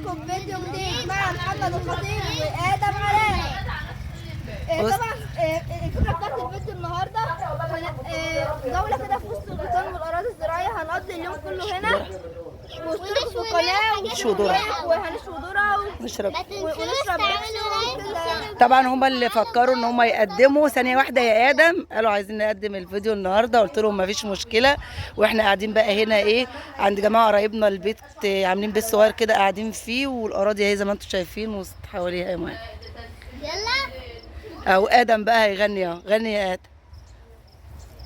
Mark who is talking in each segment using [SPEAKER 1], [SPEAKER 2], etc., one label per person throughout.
[SPEAKER 1] لكم فيديو جديد مع محمد الخطيب وآدم علاء. طبعا الفكرة بتاعت الفيديو النهارده جولة كده في وسط الغيطان والأراضي الزراعية. هنقضي اليوم كله هنا واشتركوا في القناة
[SPEAKER 2] نشوي ذرة
[SPEAKER 1] وهنشوي ذرة
[SPEAKER 2] ونشرب
[SPEAKER 1] ونشرب بيبسي.
[SPEAKER 2] طبعا هما اللي فكروا ان هما يقدموا. ثانيه واحده يا ادم قالوا عايزين نقدم الفيديو النهارده، قلت لهم مفيش مشكله. واحنا قاعدين بقى هنا ايه عند جماعه قرايبنا البيت، عاملين بيت صغير كده قاعدين فيه، والاراضي اهي زي ما انتم شايفين وسط حواليها ايه.
[SPEAKER 1] يلا
[SPEAKER 2] او ادم بقى هيغني اهو. غني يا ادم،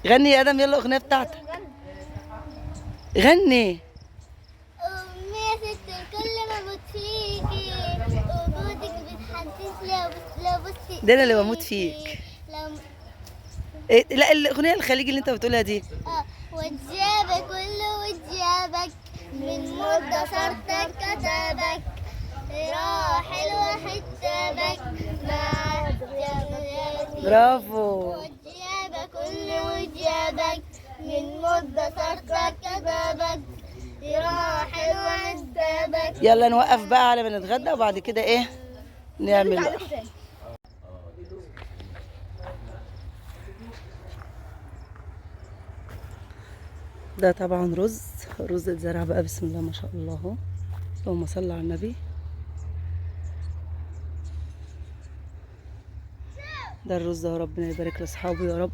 [SPEAKER 2] غني يا ادم، يلا الاغنيه بتاعتك غني.
[SPEAKER 1] أمي يا ست الكل بموت فيكي، وجودك بتحسسني لو بصي
[SPEAKER 2] ده انا اللي بموت فيك.
[SPEAKER 1] لو
[SPEAKER 2] إيه؟ لا الاغنيه الخليجي اللي انت بتقولها دي.
[SPEAKER 1] وجابك كله وجابك من مدة صرتك كتابك راحل وحسابك مع
[SPEAKER 2] برافو.
[SPEAKER 1] وجابك كله وجابك من مدة صرتك كتابك راحل وحسابك.
[SPEAKER 2] يلا نوقف بقى على ما نتغدى وبعد كده ايه نعمل بقى. ده طبعا رز اتزرع بقى، بسم الله ما شاء الله اهو. اللهم صل على النبي. ده الرز ده، ربنا يبارك لاصحابه يا رب.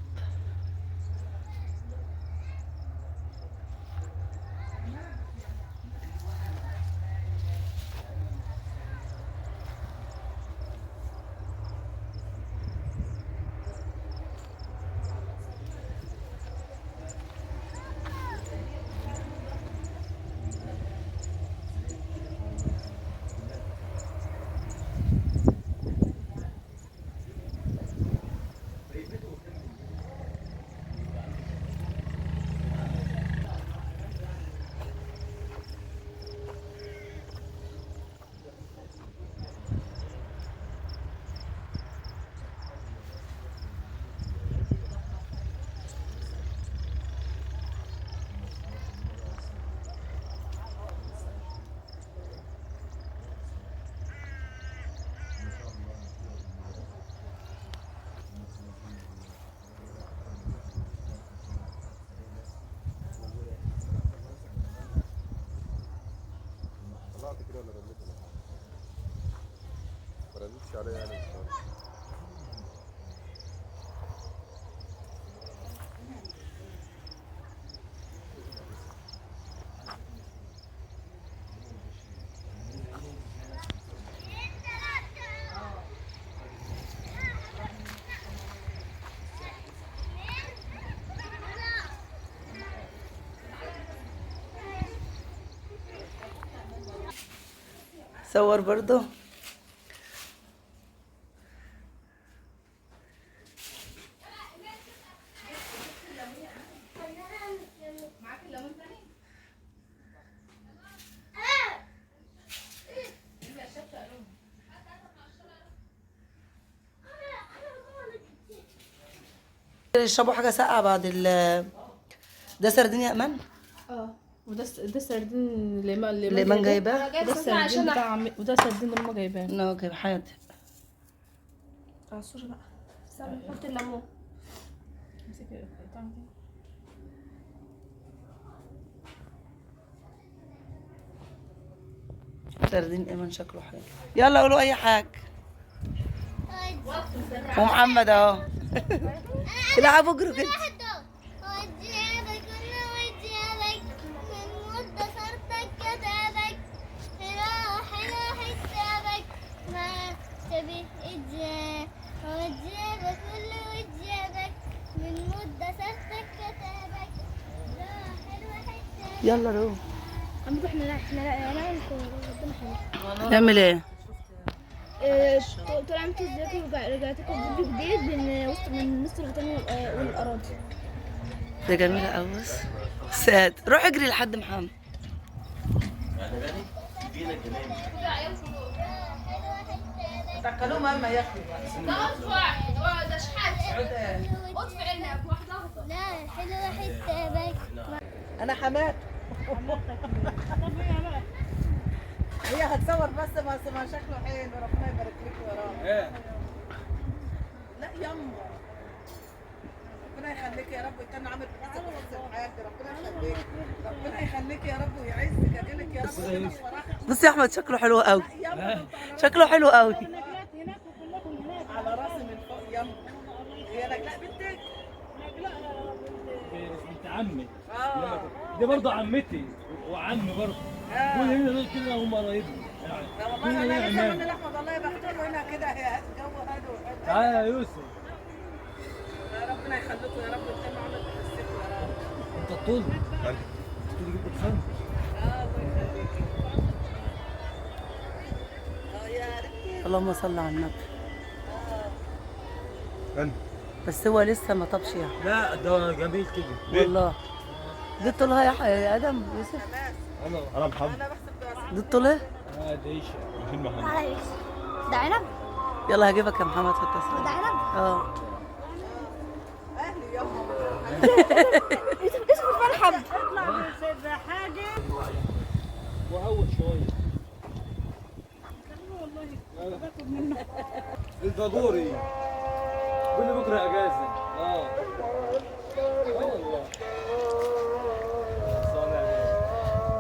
[SPEAKER 3] طلعت كده ولا رنيت ولا حاجه؟ ما رنيتش عليا يعني.
[SPEAKER 2] صور برضو. يشربوا حاجه ساقعه بعد ده سردين يا امان.
[SPEAKER 4] ده سردين
[SPEAKER 2] ليمان جايباه.
[SPEAKER 4] ده سردين بتاع وده سردين اللي ماما جايباه.
[SPEAKER 2] لا جايب حياتي.
[SPEAKER 4] عصور بقى. استنى نحط الليمون. امسكي القطعه دي.
[SPEAKER 2] سردين ايمن شكله حلو. يلا قولوا اي حاجه. ومحمد اهو. العبوا اجروا كده.
[SPEAKER 1] وجابك كله وجابك من مدة صرتك كتابك راحل وحسابك ما تبي إجا. وجابك كله وجابك من مدة صرتك كتابك راحل وحسابك.
[SPEAKER 2] يلا روح.
[SPEAKER 1] احنا نعمل ربنا حلو.
[SPEAKER 2] نعمل ايه؟
[SPEAKER 1] طول عملتوا ازيكم ورجعت لكم فيديو جديد من مصر الغيطان والاراضي.
[SPEAKER 2] ده جميل قوي. بص ساد، روح اجري لحد محمد. تاكلوه ماما ياكلوا بقى.
[SPEAKER 1] ده شحات اطفي عينك واحده. لا حلوه حسابك.
[SPEAKER 2] انا حماد. هي بيصور بس ما شكله حلو، ربنا يبارك لك يا رب.
[SPEAKER 5] ايه
[SPEAKER 2] لا يما ربنا يخليك يا رب، ويكون عامل في الحاج، ربنا يخليك، ربنا يخليك يا رب ويعزك، اجلك يا رب. بص يا احمد شكله حلو قوي، شكله حلو قوي على راسي من فوق يما. هي نجلاء بنتك؟
[SPEAKER 5] بنت عمي. دي برضه عمتي وعمي برضه. كل هنا دول كده هم قرايبنا يعني.
[SPEAKER 2] والله انا لسه من احمد الله يبارك له هنا كده، هي جو هادي وحلو.
[SPEAKER 5] تعالى يا يوسف.
[SPEAKER 2] ربنا يخليكم يا رب، ويكون عامل في السكه يا رب.
[SPEAKER 5] انت الطول؟ الطول جبت بخان؟
[SPEAKER 2] الله يخليك. يا ريت. اللهم صل على النبي. بس هو لسه ما طابش يعني.
[SPEAKER 5] لا ده جميل كده.
[SPEAKER 2] والله دي طولها يا ادم يوسف؟
[SPEAKER 5] انا محمد.
[SPEAKER 2] دي طولها؟
[SPEAKER 5] دي ايش؟ فين محمد؟
[SPEAKER 1] تعالى يا يوسف. ده عنب؟
[SPEAKER 2] يلا هجيبك يا محمد في التصوير.
[SPEAKER 1] ده عنب؟
[SPEAKER 2] اه
[SPEAKER 1] اهلي يوسف اسمه فرحب.
[SPEAKER 4] اطلع من سيد حاجه
[SPEAKER 5] واول شويه.
[SPEAKER 4] والله باخد منه.
[SPEAKER 5] الباجوري. كل بكره اجازه. والله.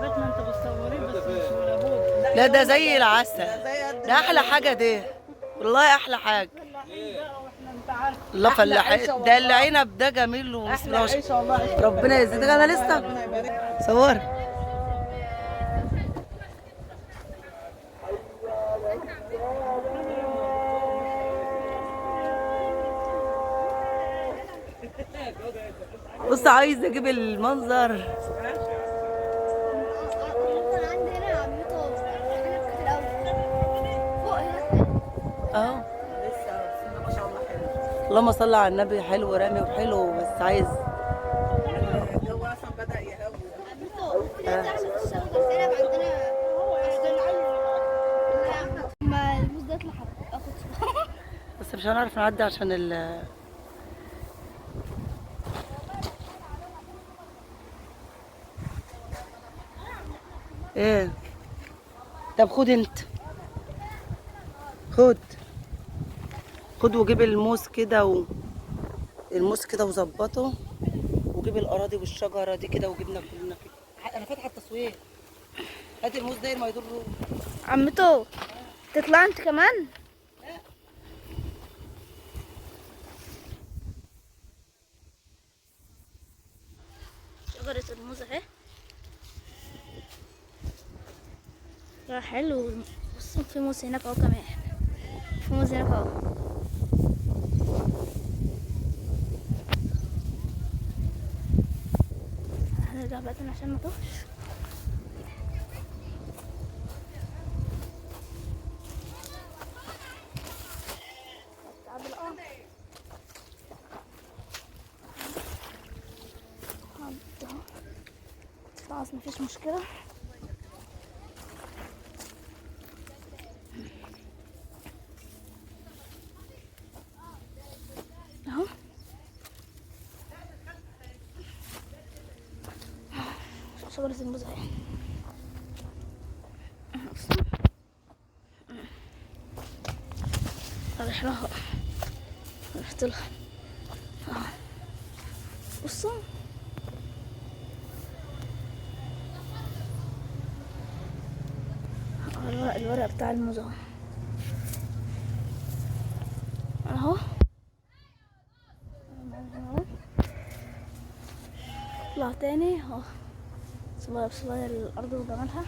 [SPEAKER 4] بيتنا انت بتصورين بس مش موجود.
[SPEAKER 2] لا ده زي العسل، ده احلى حاجه دي والله، احلى حاجه.
[SPEAKER 4] واحنا انت عارف
[SPEAKER 2] الله فلاح ده العنب ده جميل وبسم الله ما شاء الله. ربنا يزيدك. انا لسه صور. بص عايز اجيب المنظر.
[SPEAKER 1] عندي هنا عمته عنب كتير قوي فوق هنا.
[SPEAKER 2] اهو لسه ما شاء الله حلو. اللهم صل على النبي، حلو رامي وحلو، بس عايز الجو اصلا بدا يهوي.
[SPEAKER 1] عمته انت عشان تشتغل عنب عندنا عشان ما الموز ده يطلع اخد
[SPEAKER 2] بس مش هنعرف نعدي عشان ال ايه. طب خد انت، خد وجيب الموس كده الموس كده وظبطه، وجيب الاراضي والشجره دي كده وجبنا كلنا كده. انا فاتحه التصوير. هات الموس ده ما يضره.
[SPEAKER 1] عمته تطلع انت كمان. شجرة الموز اهي. لا حلو. بص في موز هناك اهو كمان. في موز هناك اهو. هنرجع بقى تاني عشان ما توهش. خلاص مفيش مشكلة. اهو شجرة الموز اهي. رايح لها، رحت لها. بصوا الورق بتاع الموز اهو. اهو اطلع تاني اهو. صلايا الارض وجمالها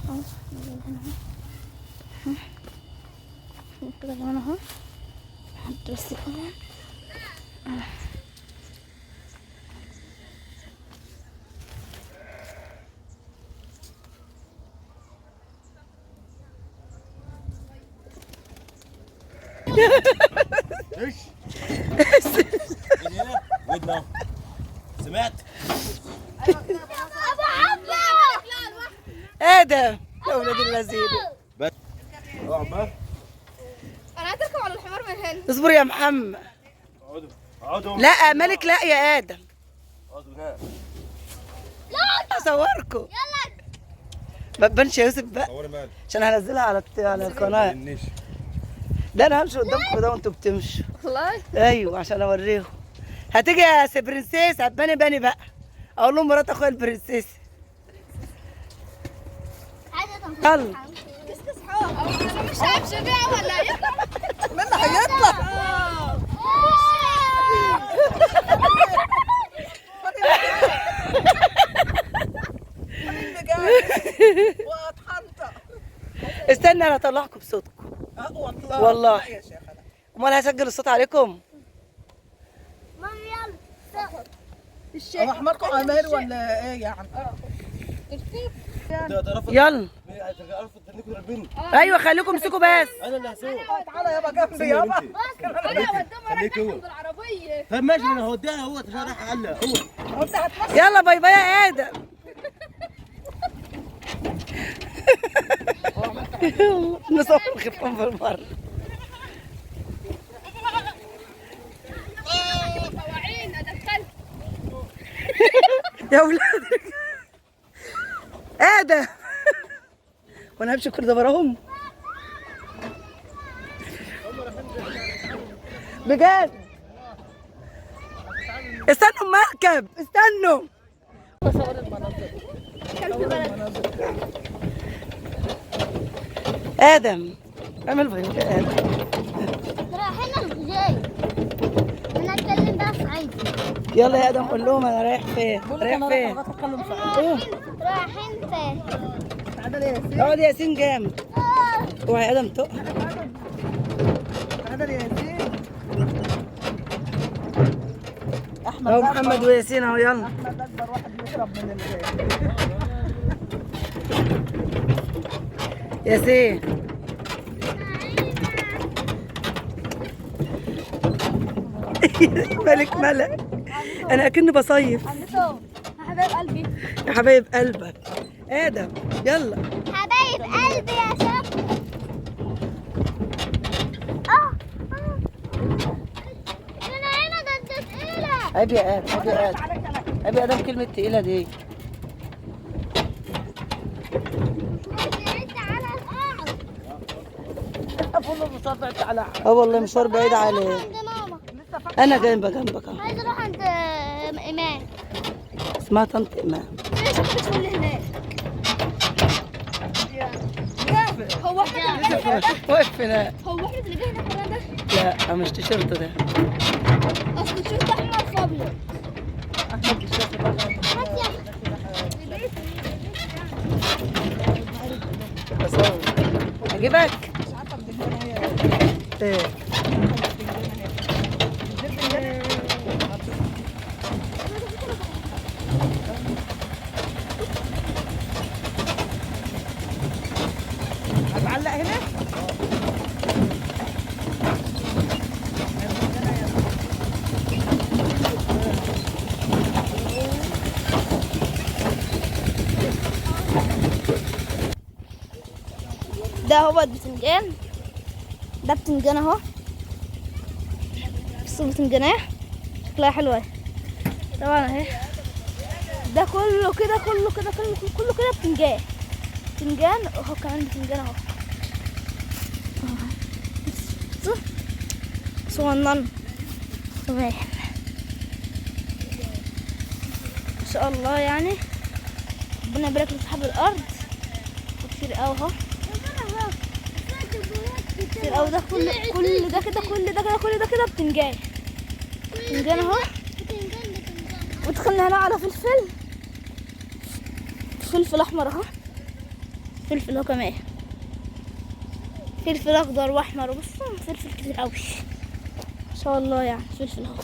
[SPEAKER 1] اهو. هنا اهو كده كمان اهو. نحط بس كمان
[SPEAKER 5] ايش؟ من هنا ودنا سمعت؟
[SPEAKER 2] ادم يا ولاد اللذين.
[SPEAKER 5] بس اقعد بقى.
[SPEAKER 1] انا هتركب على الحمار من هنا.
[SPEAKER 2] اصبر يا محمد.
[SPEAKER 5] اقعدوا
[SPEAKER 2] لا مالك، لا يا ادم.
[SPEAKER 5] اقعدوا هنا.
[SPEAKER 2] اصوركم.
[SPEAKER 1] يلا
[SPEAKER 2] ما تبانش يا يوسف بقى
[SPEAKER 3] صوري مالك
[SPEAKER 2] عشان هنزلها على القناه.
[SPEAKER 3] النش
[SPEAKER 2] ده انا همشي قدامكم ده وانتوا بتمشوا.
[SPEAKER 1] والله
[SPEAKER 2] ايوه عشان اوريهم. هتيجي يا برنسيس هتباني باني بقى. اقول لهم مرات اخويا البرنسيس. يلا
[SPEAKER 1] كسكس حار مش عارف شبيعة ولا ايه
[SPEAKER 6] منها هيطلع. واتحنطق.
[SPEAKER 2] استنى انا اطلعكم بصوتكم. والله.
[SPEAKER 6] يا شيخ انا
[SPEAKER 2] امال هسجل الصوت عليكم؟
[SPEAKER 6] هو حماركم عمال ولا ايه يعني؟
[SPEAKER 2] يلا
[SPEAKER 5] عارف تنيكوا ربنا.
[SPEAKER 2] ايوه خليكم امسكوا بس.
[SPEAKER 5] انا اللي هسوق.
[SPEAKER 6] تعالى يابا جنبي يابا.
[SPEAKER 5] خليك هو.
[SPEAKER 1] بالعربية
[SPEAKER 5] طب ماشي انا هوديها هو عشان رايح اقلق هو.
[SPEAKER 6] وانت هتمشي.
[SPEAKER 2] يلا باي باي يا ادم. نصور خفهم بالمره.
[SPEAKER 1] طواعين ادخلت
[SPEAKER 2] يا ولاد ادم وانا همشي كل ده وراهم بجد. استنوا المركب استنوا. ادم اعمل فيديو يا ادم.
[SPEAKER 7] رايحين الغجاي. انا اتكلم بقى صعيدي.
[SPEAKER 2] يلا يا ادم قول لهم انا رايح فين. رايح فين؟
[SPEAKER 7] رايحين فين؟
[SPEAKER 2] اقعد يا ياسين جامد. اوعى يا ادم تقع.
[SPEAKER 6] تعالى يا ياسين.
[SPEAKER 2] اهو محمد وياسين اهو يلا.
[SPEAKER 6] احمد اكبر واحد بيشرب من
[SPEAKER 2] ياسين ملك ملك. انا اكني بصيف.
[SPEAKER 1] حبايب قلبي
[SPEAKER 2] يا حبايب قلبك ادم يلا.
[SPEAKER 7] حبايب قلبي يا شباب. انا هنا ضد تقيلة.
[SPEAKER 2] عيب يا ادم عيب يا ادم عيب يا ادم كلمة تقيلة دي. اه والله مشوار بعيد عليه.
[SPEAKER 7] عند ماما.
[SPEAKER 2] انا جنبك اهو.
[SPEAKER 7] عايز اروح عند ايمان.
[SPEAKER 2] اسمها طنط ايمان.
[SPEAKER 1] ليش بتدخل هناك هو احنا
[SPEAKER 2] واقف هنا.
[SPEAKER 1] هو احنا اللي جاي هنا ده
[SPEAKER 2] لا مش تيشيرت ده.
[SPEAKER 1] اصل الشورت احمر فابيض
[SPEAKER 2] بصور اجيبك. ايه
[SPEAKER 6] هتعلق هنا؟
[SPEAKER 1] ده هو البتنجان ده بتنجان اهو بس بتنجانيه شكلها حلوة طبعا اهي ده كله كده كله كده بتنجان اهو كمان بتنجان اهو صغنن تمام ما شاء الله يعني ربنا يبارك لصاحب الارض كتير قوي اهو كتير قوي ده كل ده كده بتنجان اهو ودخلنا هنا على فلفل احمر اهو فلفل اهو كمان فلفل اخضر واحمر وبص فلفل كتير قوي ما شاء الله يعني فلفل اهو